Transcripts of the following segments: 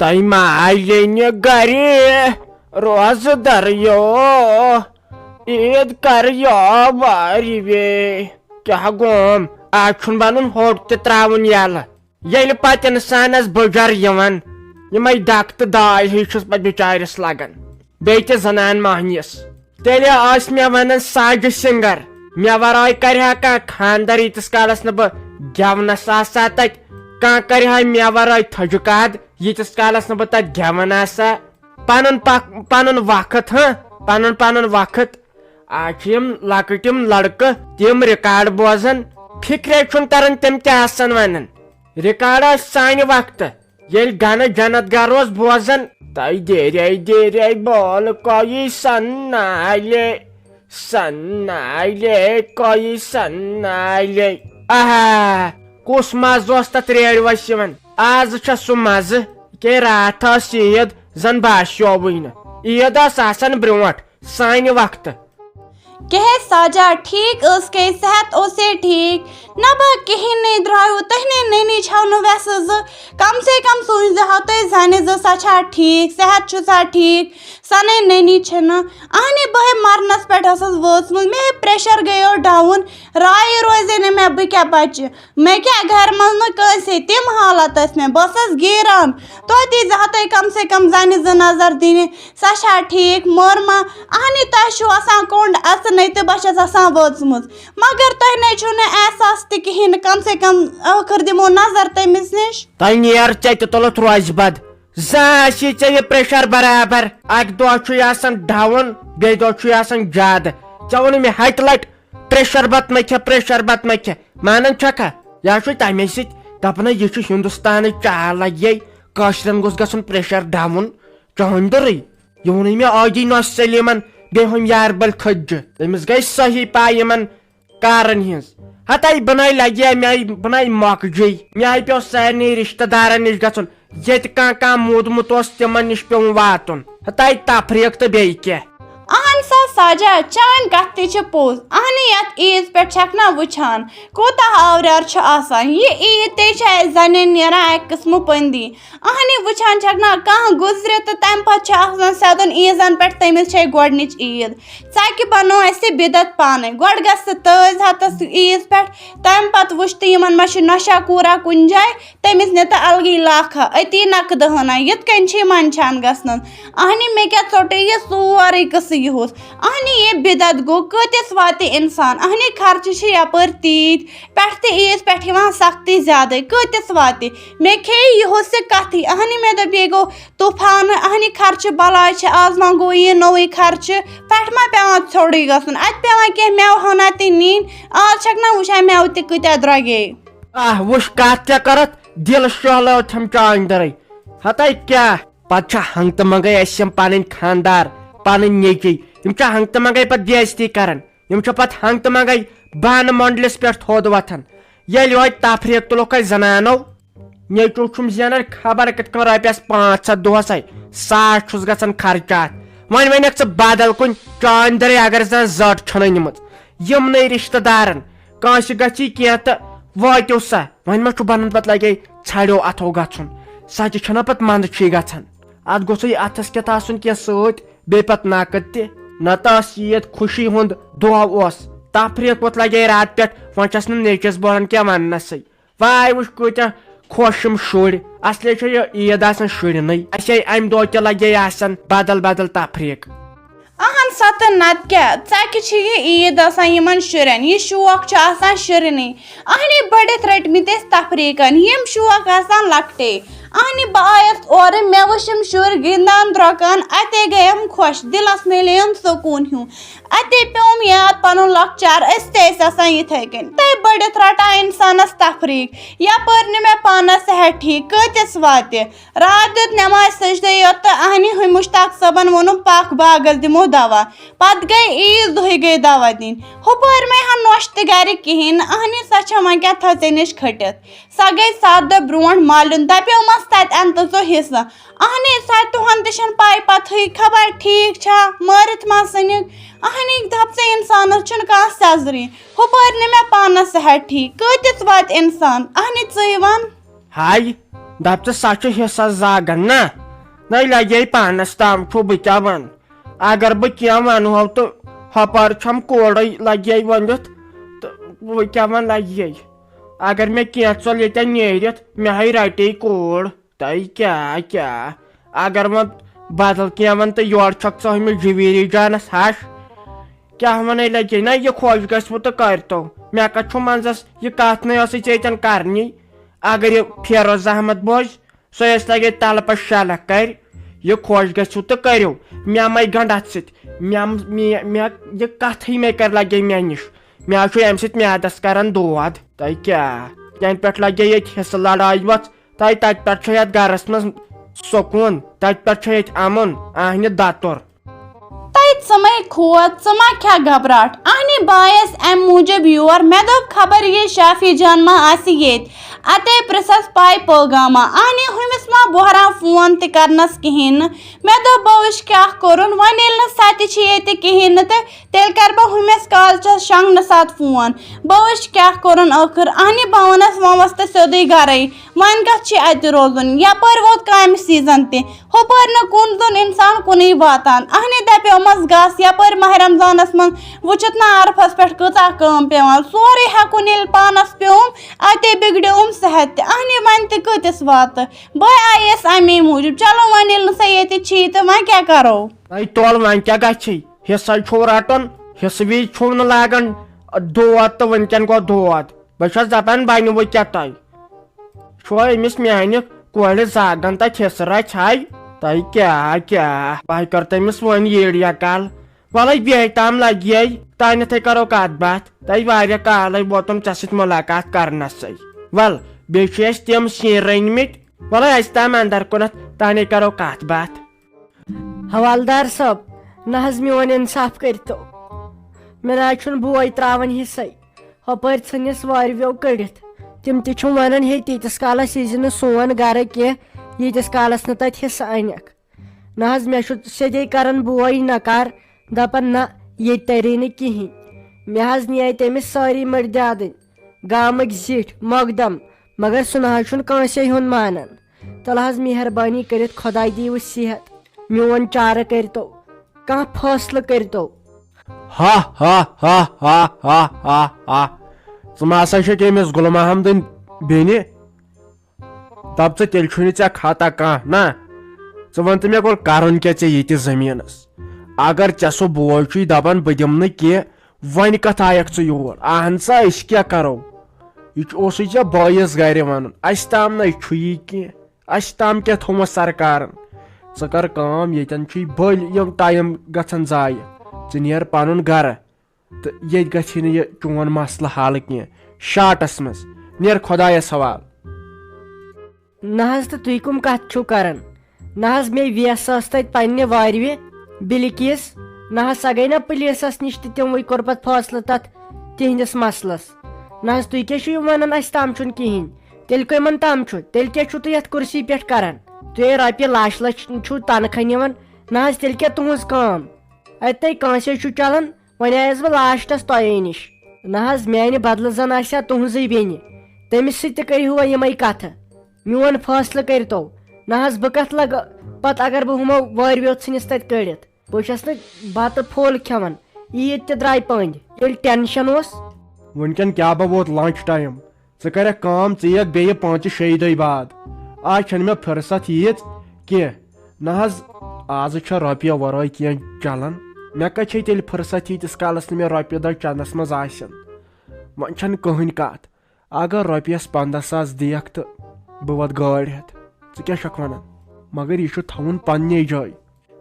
تۄہہِ ما آیہِ گرِ روزٕ درٕیو عیٖد کر وارِ کیٛاہ گوم آز چھُنہٕ بنُن ہوٚٹ تہِ تراوُن یلہٕ ییٚلہِ پتہٕ انسانس بٕجر یِوان یِمے ڈک تہٕ داے ہی چھُس پتہٕ بِچارس لگان بیٚیہِ تہِ زنان مہنِس تیٚلہِ ٲسۍ مےٚ ونان ساجہِ سِنگر مےٚ ورٲے کرِہا کانٛہہ خانٛدر ییٖتِس کالس نہٕ بہٕ گٮ۪ونس آسہا تتہِ کانٛہہ کرِہا مےٚ ورٲے تھجہِ کاد ییٖتِس کالس نہٕ بہٕ تتہِ گٮ۪وان آسہا پنُن وقت پنُن وقت آز چھِ یِم لۄکٕٹۍ یِم لڑکہٕ تِم رِکاڈ بوزان فِکرے چھُنہٕ تران تِم کیٛاہ آسان ونان رِکاڈ ٲسۍ سانہِ وقتہٕ ییٚلہِ گنہٕ جنت گر اوس بوزان تۄہہِ دیرے بول کویی سنالے کویی سنالے آہا کُس مزٕ اوس تتھ ریڈیوس یِوان آز چھا سُہ مزٕ کہِ راتھ ٲس عیٖد زن باسیووٕے نہٕ عیٖد ٲس آسان برونٹھ سانہِ وقتہٕ کہے ساجا ٹھیک اس کے صحت اسے ٹھیک نہ با کہیں نہیں درایو تہنے نینی چھاونو ویسے ز کم سے کم سوچ ہو تہ زانہ ز سچا ٹھیک صحت چھ سا ٹھیک سنے نینی چھن اہنی بہ مرنس پٹھ اسس وٲژمٕژ مے پریشر گیو ڈاؤن رائے روزے نہ مے بہ کیا بچ مے کیا گھر من نہ کٲنسے تم حالت اس میں بسس گیران تو دی زہتے کم سے کم زانہ ز نظر دینہ سچا ٹھیک مورما اہنی تہ چھو آسان کونڈ اس نہیں تو بچس آسان وٲژمٕژ مگر تۄہہِ نے چھو نہٕ احساس تہِ کِہیٖنۍ نہٕ کم سے کم ٲخر دِمو نظر تٔمِس نِش تۄہہِ نیر ژےٚ تہِ تُلُتھ روزِ بد زانٛہہ آسی ژےٚ یہِ پریشر برابر اکہِ دۄہ چھُے آسان ڈاوُن بیٚیہِ دۄہ چھُے آسان زیادٕ ژےٚ ووٚنُے مےٚ ہٹہِ لٹہِ پریشر بت مہ کھےٚ مانان چھکھا یہِ چھُے تمے سۭتۍ دپان یہِ چھُ ہندوستانٕچ چال لگے کٲشرٮ۪ن گوٚژھ گژھُن پریشر ڈاوُن چٲنٛدرٕے یہِ ووٚنُے مےٚ عٲدی نۄش سلیٖمن بیٚیہِ ہُم یاربل کھٔجہِ تٔمِس گٔے صحیح پاے یِمن کارن ہِنٛز ہتاے بناے لگے مےٚ بناے مۄکجے مےٚ پیوٚو سارنٕے رشتہٕ دارن نِش گژھُن ییٚتہِ کانٛہہ موٗدمُت اوس تِمن نِش پیوٚوُم واتُن ہتاے تفریٖق تہٕ بیٚیہِ کینٛہہ اہن سا ساجا چان کتھ تہِ چھِ پوٚز اہنی یتھ عیٖز پٮ۪ٹھ چھکھ نا وٕچھان کوٗتاہ آوریر چھُ آسان یہِ عیٖد تے چھِ اسہِ زنٮ۪ن نیران اکہِ قٕسمہٕ پٔنٛدی اہنی وٕچھان چھکھ نا کانٛہہ گُزرِ تہٕ تمہِ پتہٕ چھُ آسان سیدُن عیٖزن پٮ۪ٹھ تٔمِس چھے گۄڈنِچ عیٖد ژکہِ بنو اسہِ بدت پانے گۄڈٕ گژھ ژٕ تٲج ہتس عیٖز پٮ۪ٹھ تمہِ پتہٕ وٕچھ تہٕ یِمن ما چھُ نشا کوٗرا کُنہِ جایہِ تٔمِس نہِ تہٕ الگٕے لاکھا أتی نقہٕ دہنا یِتھ کٔنۍ چھِ یِمن چھان گژھنس اہنی مےٚ کیٛاہ ژوٚٹُے یہِ سورُے قٕصہٕ یِہُس اہنی یہ بدت گو کۭتِس واتہِ انسان اہنی خرچہِ چھِ یپٲرۍ تیٖتۍ پٮ۪ٹھ تہِ عیٖز پٮ۪ٹھ یِوان سختی زیادے کۭتِس واتہِ مےٚ کھیٚیہِ یِہُس یہِ کتھٕے اہنی مےٚ دوٚپ یے گوٚو طوٗفانہٕ اہنی خرچہِ بلاے چھِ آز ما گوٚو یہِ نوٚوٕے خرچہِ پٮ۪ٹھ ما پیٚوان ژھوٚرُے گژھُن اَتہِ پیٚوان کینٛہہ مٮ۪وٕ ہنا تہِ نِنۍ آز چھکھ نا وٕچھان مٮ۪وٕ تہِ کۭتیاہ درٛوگے وٕچھ کتھ کیٛاہ کرتھ دل شہلٲوتھم چاندرے ہتاے کیٛاہ پتہٕ چھِ ہنگتہٕ منگے اسہِ یِم پنٕنۍ خانٛدار پنٕنۍ نیٚچِی یِم چھِ ہنگتہٕ منگے پتہٕ بے عزتی کران یِم چھِ پتہٕ ہنگتہٕ منگے بانہٕ مۄنڈلِس پٮ۪ٹھ تھوٚد وتھان ییٚلہِ یوٚتہِ تفریٖق تُلُکھ اسہِ زنانو نیٚچوٗ چھُم زینان خبر کِتھ کٔنۍ رۄپیس 500 دۄہسے 100 چھُس گژھان خرچات وۄنۍ ونکھ ژٕ بدل کُنہِ چاندرے اگر زن زٔٹ چھنہٕ أنمٕژ یِمنٕے رشتہٕ دارن کٲنٛسہِ گژھی کینٛہہ تہٕ وٲتِو سا وۄنۍ ما چھُ بنان پتہٕ لگے ژھڑیو اتھو گژھُن سچہِ چھنہ پتہٕ منٛدچھی گژھان اتھ گوٚژھے اتھس کٮ۪تھ آسُن کینٛہہ سۭتۍ بیٚیہِ پتہٕ نقد تہِ نتہٕ ٲس عیٖد خوشی ہُنٛد دۄہ اوس تفریٖق ووت لگے راتہٕ پٮ۪ٹھ وۄنۍ چھس نہٕ نیچِس بہران کینٛہہ وننسٕے واے وٕچھ کۭتیاہ خۄش یِم شُرۍ اصلے چھِ یہِ عیٖد آسان شُرنٕے اسے امہِ دۄہ تہِ لگے آسان بدل بدل تفریٖق اہن سا تہٕ نتہٕ کیٛاہ ژکہِ چھِ یہِ عیٖد آسان یِمن شُرٮ۪ن یہِ شوق چھُ آسان شُرنٕے اہنی بٔڑِتھ رٔٹمٕتۍ ٲسۍ تفریٖقن یِم شوق آسان لۄکٹے اہنی بہٕ آیس اورٕ مےٚ وٕچھ یِم شُرۍ گِنٛدان درٛۄکان اتے گٔیم خۄش دِلس مِلیوم سکوٗن ہیوٗ اتے پیوٚم یاد پنُن لۄکچار أسۍ تہِ ٲسۍ آسان یِتھے کٔنۍ تے بٔڑِتھ رٹان انسانس تفریٖق یپٲرۍ نہٕ مےٚ پانس صحت ٹھیٖک کۭتِس واتہِ راتھ دیُت نٮ۪ماز سجدے یوت تہٕ اہنی ہُمہِ مُشتاق صٲبن ووٚنُم پکھ باغس دِمو دوا پتہٕ گٔے عیٖز دۄہٕے گٔے دوا دِنۍ ہُپٲرۍ مے ہا نۄش تہِ گرِ کِہیٖنۍ نہٕ اہنی سۄ چھےٚ وۄنۍ کیٛاہ تھٲے ژےٚ نِش کھٔٹِتھ سۄ گٔے 7 دۄہ برونٛٹھ مالیُن دپیومس تتہِ ان تہٕ ژٕ حصہٕ اہنی سۄ تُہُنٛد تہِ چھنہٕ پاے پتہٕے خبر ٹھیٖک چھا مٲرِتھ ما ژھٕنِکھ اہنی دپ ژٕ انسانس چھُنہٕ کانٛہہ سیزرٕے ہُپٲرۍ نہٕ مےٚ پانس صحت ٹھیٖک کۭتِس واتہِ انسان اہنی ژٕے ون ہاے دپ ژٕ سا چھُ حصس زاگان نہ لگے پانس تام چھُ بہٕ کیٛاہ ون اگر بہٕ کینٛہہ ونہو تہٕ ہۄپٲرۍ چھم کورے لگے ؤنِتھ تہٕ بہٕ کیٛاہ ون لگے اگر مےٚ کینٛہہ ژوٚل ییٚتٮ۪ن نیٖرِتھ مےٚ ہے رٹے کوٗر تۄہہِ کیٛاہ اگر وۄنۍ بدل کینٛہہ ون تہٕ یورٕ چھکھ ژٕ ہُمِس جویری جانس ہش کیٛاہ ونے لگے نہ یہِ خۄش گژھوٕ تہٕ کرتو مےٚ کتھ چھُ منٛزس یہِ کتھ نٕے ٲسٕے ژےٚ ییٚتٮ۪ن کرنی اگر یہِ فیروز احمد بوزِ سُہ ٲسۍ لگے تلہٕ پتہٕ شلکھ کرِ یہِ خۄش گژھِوٕ تہٕ کٔرِو مےٚ مے گنڈ اتھ سۭتۍ مےٚ یہِ کتھٕے مےٚ کر لگے مےٚ نِش مےٚ حظ چھُ امہِ سۭتۍ میادس کران دود تۄہہِ کیٛاہ ینہٕ پٮ۪ٹھ لگے ییٚتہِ حصہٕ لڑایہِ وژھ تتہِ پٮ۪ٹھ چھُ یتھ گرس منٛز سکوٗن تتہِ پٮ۪ٹھ چھُ ییٚتہِ امُن اہنہِ دتُر ژٕ مے کھوت ژٕ ما کھےٚ گھبراہٹ اہنہِ بایس امہِ موٗجوٗب یور مےٚ دوٚپ خبر یہِ شافی جان ما آسہِ ییٚتہِ اتے پرژھس پاے پٲغاما اہنہِ ہُمِس ما بہران فون تہِ کرنس کہیٖنۍ نہٕ مےٚ دوٚپ بہٕ وٕچھِ کیٛاہ کوٚرُن وۄنۍ ییٚلہِ نہٕ سۄ تہِ چھِ ییٚتہِ کہیٖنۍ نہٕ تہٕ تیٚلہِ کرٕ بہٕ ہُمِس کالچس شۄنٛگنہٕ ساتہٕ فون بہٕ وٕچھِ کیٛاہ کوٚرُن ٲخٕر اہنہِ بہٕ وَنس وۄنۍ وَس تہٕ سیوٚدُے گرے وۄنۍ کتھ چھِ اتہِ روزُن یپٲرۍ ووت کامہِ سیٖزن تہِ ہُپٲرۍ نہٕ کُن زوٚن انسان کُنُے واتان اہنہِ دپیومس گژھ یپٲرۍ ماہِ رمضانس منٛز وٕچھِتھ نہ عرفس پٮ۪ٹھ کۭژاہ کٲم پیوان سورُے ہٮ۪کُن ییٚلہِ پانس پیوم اتے بگڑیوم صحت تہِ اہنہِ وۄنۍ تہِ کۭتِس واتہٕ بہٕ آیس امے موٗجوٗب چلو وۄنۍ ییٚلہِ نہٕ سۄ ییٚتہِ چھی تہٕ وۄنۍ کیٛاہ کرو تول وۄنۍ کیٛاہ گژھِ حصے چھُو رٹُن حصہٕ وِزِ چھُو نہٕ لاگان دود تہٕ وٕنکیٚن گوٚو دود بہٕ چھس دپان بنہِ وۄنۍ کیٛاہ تۄہہِ چھُوا أمِس میانہِ کورِ زاگان تتہِ حصہٕ رچھ ہاے تۄہہِ کیٛاہ بہٕ کرٕ تٔمِس وۄنۍ ییٖڈیا کال وَلے بیٚیہِ تام لگے تانٮ۪تھٕے کرو کتھ باتھ تۄہہِ واریاہ کالے ووتُم ژےٚ سۭتۍ مُلاقات کرنسے ول بیٚیہِ چھِ اَسہِ تِم سِنۍ رٔنۍمٕتۍ وَلے اَسہِ تام انٛدر کُنتھ تانے کرو کتھ باتھ حوالدار صٲب نہ حظ میون انصاف کٔرتو مےٚ نہ حظ چھُنہٕ بوے تراوان حصے ہۄپٲرۍ ژھٕنِس وارِویو کٔڑِتھ تِم تہِ چھُم ونان ہے تیٖتِس کالس یٖزِ نہٕ سون گرٕ کینٛہہ ییٖتِس کالس نہٕ تتہِ حصہٕ انکھ نہ حظ مےٚ چھُ سیٚدے کران بوے نکار دپان نہ ییٚتہِ ترے نہٕ کہیٖنۍ مےٚ حظ نِیے تٔمِس سٲری مٔردیادٕنۍ گامٕکۍ زِٹھۍ مۄقدم مگر سُہ نہ حظ چھُنہٕ کٲنٛسے ہُنٛد مانان تلہٕ حظ مہربٲنی کٔرِتھ خۄداے دِیِو صحت میون چارٕ کٔرتو کانٛہہ فٲصلہٕ کٔرتو ہا ہا ہا ہا ہا ہا ہا ژٕ ما ہسا چھکھ أمِس غلام احمدٕنۍ بیٚنہِ دپ ژٕ تیٚلہِ چھُے نہٕ ژےٚ خطا کانٛہہ نہ ژٕ ون تہٕ مےٚ گوٚو کرُن کیٛاہ ژےٚ ییٚتہِ زٔمیٖنس اگر ژےٚ سُہ بوے چھُے دپان بہٕ دِمہٕ نہٕ کینٛہہ وۄنۍ کتھ آیکھ ژٕ یور اہن سا أسۍ کیٛاہ کرو یہِ اوسُے ژےٚ بٲیِس گرِ ونُن اسہِ تام نَے چھُ یی کینٛہہ اسہِ تام کیٛاہ تھومُت سرکارن ژٕ کر کٲم ییٚتٮ۪ن چھُے بٔلۍ یِم ٹایم گژھان ضایہِ ژٕ نیر پنُن گرٕ تہٕ ییٚتہِ گژھی نہٕ یہِ چون مسلہٕ حل کینٛہہ شاٹس منٛز نیر خۄدایس حوالہٕ نہ حظ تہٕ تُہۍ کٕم کتھ چھِو کران نہ حظ مے ویس ٲس تتہِ پننہِ وارِوِ بِلکیٖس نہ حظ سۄ گٔے نہ پُلیٖسس نِش تہٕ تِموٕے کوٚر پتہٕ فٲصلہٕ تتھ تِہنٛدِس مسلس نہ حظ تُہۍ کیٛاہ چھِو ونان اسہِ تام چھُنہٕ کہیٖنۍ تیٚلہِ کٔمن تام چھُ تیٚلہِ کیٛاہ چھُو تُہۍ یتھ کُرسی پٮ۪ٹھ کران تُہۍ رۄپیہِ لچھ لچھ چھُو تنخواہ نِوان نہ حظ تیٚلہِ کیٛاہ تُہنٛز کٲم اتہِ تۄہہِ کٲنٛسے چھُ چلان وۄنۍ آیس بہٕ لاسٹس تۄہے نِش نہ حظ میانہِ بدلہٕ زن آسہِ ہا تُہنٛزٕے بیٚنہِ تٔمِس سۭتۍ تہِ کٔرِو وۄنۍ یِمے کتھٕ میون فٲصلہٕ کٔرتو نہ حظ بہٕ کتھ لگہٕ پتہٕ اگر بہٕ ہُمو وٲروِیو ژھٕنِس تتہِ کٔڑِتھ بہٕ چھس نہٕ بتہٕ پھوٚل کھٮ۪وان عیٖد تہِ درٛاے پٔنٛدۍ ییٚلہِ ٹٮ۪نشن اوس وٕنکیٚن کیٛاہ بہٕ ووت لنچ ٹایم ژٕ کرکھ کٲم ژٕ یِکھ بیٚیہِ 5-6 دۄہہِ بعد آز چھنہٕ مےٚ فٕرست ییٖژ کینٛہہ نہ حظ آزٕ چھےٚ رۄپیہِ ورٲے کینٛہہ چلان مےٚ کتہِ چھے تیٚلہِ فٕرست ییٖتِس کالس نہٕ مےٚ رۄپیہِ دہ چندس منٛز آسن وۄنۍ چھنہٕ کٕہٕنۍ کتھ اگر رۄپیس 15,000 دِیکھ تہٕ بہٕ واتہٕ گٲڑۍ ہٮ۪تھ ژٕ کیٛاہ چھکھ ونان مگر یہِ چھُ تھاوُن پننہِ جایہِ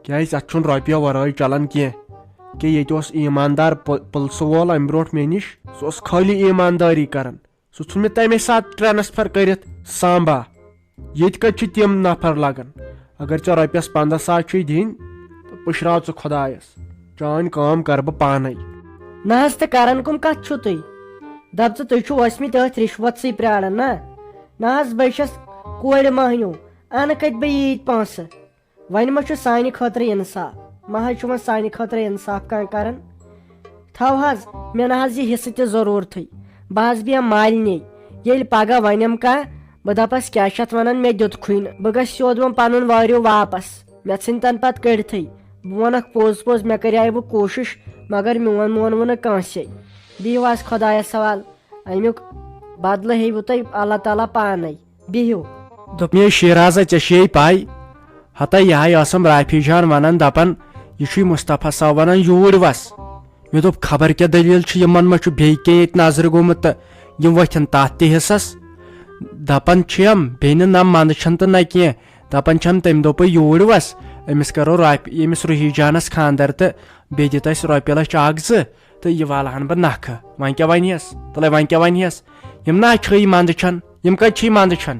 کیٛازِ اتھ چھُنہٕ رۄپیہِ ورٲے چلان کینٛہہ کہِ ییٚتہِ اوس ایٖماندار پٕلسہٕ وول امہِ برونٛٹھ مےٚ نِش سُہ اوس خٲلی ایٖماندٲری کران سُہ ژھُن مےٚ تمے ساتہٕ ٹرانسفر کٔرِتھ سامبا ییٚتہِ کتہِ چھِ تِم نفر لگان اگر ژےٚ رۄپیس 15,000 چھُے دِنۍ تہٕ پُشراو ژٕ خۄدایس چٲنۍ کٲم کرٕ بہٕ پانے نہ حظ تہٕ کران کٕم کتھ چھِو تُہۍ دپ ژٕ تُہۍ چھِو ٲسمٕتۍ أتھۍ رِشوتسٕے پراران نہ حظ بہٕ چھس کورِ مہنیو انہٕ کتہِ بہٕ ییٖتۍ پونٛسہٕ وۄنۍ ما چھُ سانہِ خٲطرٕ انصاف ما حظ چھُ وۄنۍ سانہِ خٲطرٕ انصاف کانٛہہ کران تھو حظ مےٚ نہ حظ یہِ حصہٕ تہِ ضروٗرتھٕے بہٕ حظ بیٚہمہٕ مالنی ییٚلہِ پگہہ ونیم کانٛہہ بہٕ دپس کیٛاہ چھِ اتھ ونان مےٚ دیُتکھٕے نہٕ بہٕ گژھٕ سیوٚد وۄنۍ پنُن وٲرِو واپس مےٚ ژھٕنۍ تنہٕ پتہٕ کٔڑتھٕے بہٕ ونکھ پوٚز پوٚز مےٚ کریاے وۄنۍ کوٗشش مگر میون مونوٕ نہٕ کٲنٛسے بِہِو حظ خۄدایس حوال امیُک بدلہٕ ہیٚیِو تُہۍ اللہ تعالیٰ پانے بِہِو. دوٚپ مےٚ شیرازا ژےٚ چھے پاے ہتا یہے ٲسم رافی جان ونان دپان یہ چھُے مصطفیٰ صٲب ونان یوٗرۍ وس مےٚ دوٚپ خبر کیٛاہ دٔلیٖل چھِ یِمن ما چھُ بیٚیہِ کینٛہہ ییٚتہِ نظرِ گوٚمُت تہٕ یِم ؤتھن تتھ تہِ حصس دپان چھِم بیٚنہِ نہ منٛدٕ چھنہٕ تہٕ نہ کینٛہہ دپان چھم تٔمۍ دوٚپُے یوٗرۍ وس أمِس کرو رۄپیہِ ییٚمِس روحی جانس خانٛدر تہٕ بیٚیہِ دِتھ اَسہِ رۄپیہِ لچھ اکھ زٕ تہٕ یہِ والہن بہٕ نکھٕ وۄنۍ کیٛاہ ونہس تُلے وۄنۍ کیٛاہ ونہس یِم نا چھے منٛدٕ چھن یِم کتہِ چھِ منٛدٕ چھن.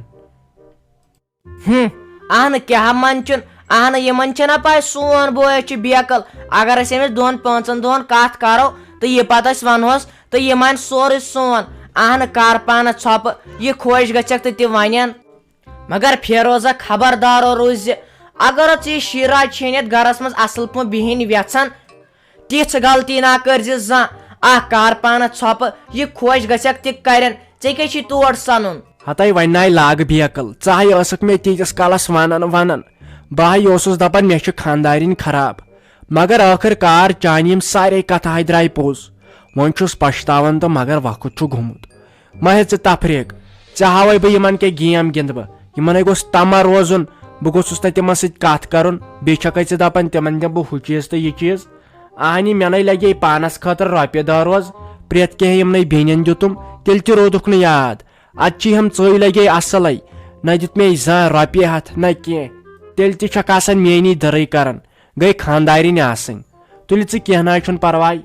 اہنہٕ کیٛاہ منٛدچُن اہنہٕ یِمن چھنا پاے سون بوے چھُ بیکل اگر أسۍ أمِس 2-5 دۄہن کتھ کرو تہٕ یہِ پتہٕ أسۍ ونہوس تہٕ یہِ مانہِ سورُے سون اہنہٕ کر پانہٕ ژھۄپہٕ یہِ خۄش گژھکھ تہٕ تہِ ونن مگر فیروزا خبردارو روٗزِ اگر ژٕ یہِ شیٖراز چھین یتھ گرس منٛز اصل پٲٹھۍ بِہِنۍ یژھان تِژھ غلطی نہ کٔرزِ زانٛہہ اکھ کر پانہٕ ژھۄپہٕ یہِ خۄش گژھکھ تہِ کرن ژےٚ کیٛاہ چھُے تور سنُن. ہتے وۄنۍ ناے لاگہٕ بیکل ژٕ ہاے ٲسکھ مےٚ تیٖتِس کالس ونان بہٕ ہاے اوسُس دپان مےٚ چھِ خانٛدارِنۍ خراب مگر ٲخٕر کار چانہِ یِم سارے کتھٕ ہاے درٛاے پوٚز وۄنۍ چھُس پشتاوان تہٕ مگر وقت چھُ گوٚمُت مہ ہے ژٕ تفریٖق ژےٚ ہاوے بہٕ یِمن کیٛاہ گیم گنٛدٕ بہٕ یِمن ہے گوٚژھ تما روزُن بہٕ گوٚژھُس نہٕ تِمن سۭتۍ کتھ کرُن بیٚیہِ چھکھے ژٕ دپان تِمن دِمہٕ بہٕ ہُہ چیٖز تہٕ یہِ چیٖز اہنی مےٚ نَے لگے پانس خٲطرٕ رۄپیہِ دہ روز پرٮ۪تھ کینٛہہ یِمنٕے بیٚنٮ۪ن دِتُم تیٚلہِ تہِ روٗدُکھ نہٕ یاد ادٕ چھِ ہم ژٕے لگے اصلے نہ دیُت مےٚ زانٛہہ رۄپیہِ ہتھ نہ کینٛہہ تیٚلہِ تہِ چھکھ آسان میٲنی دٔرٕے کران گٔے خانٛدارِنۍ آسٕنۍ تُلہِ ژٕ کینٛہہ نہ چھُنہٕ پرواے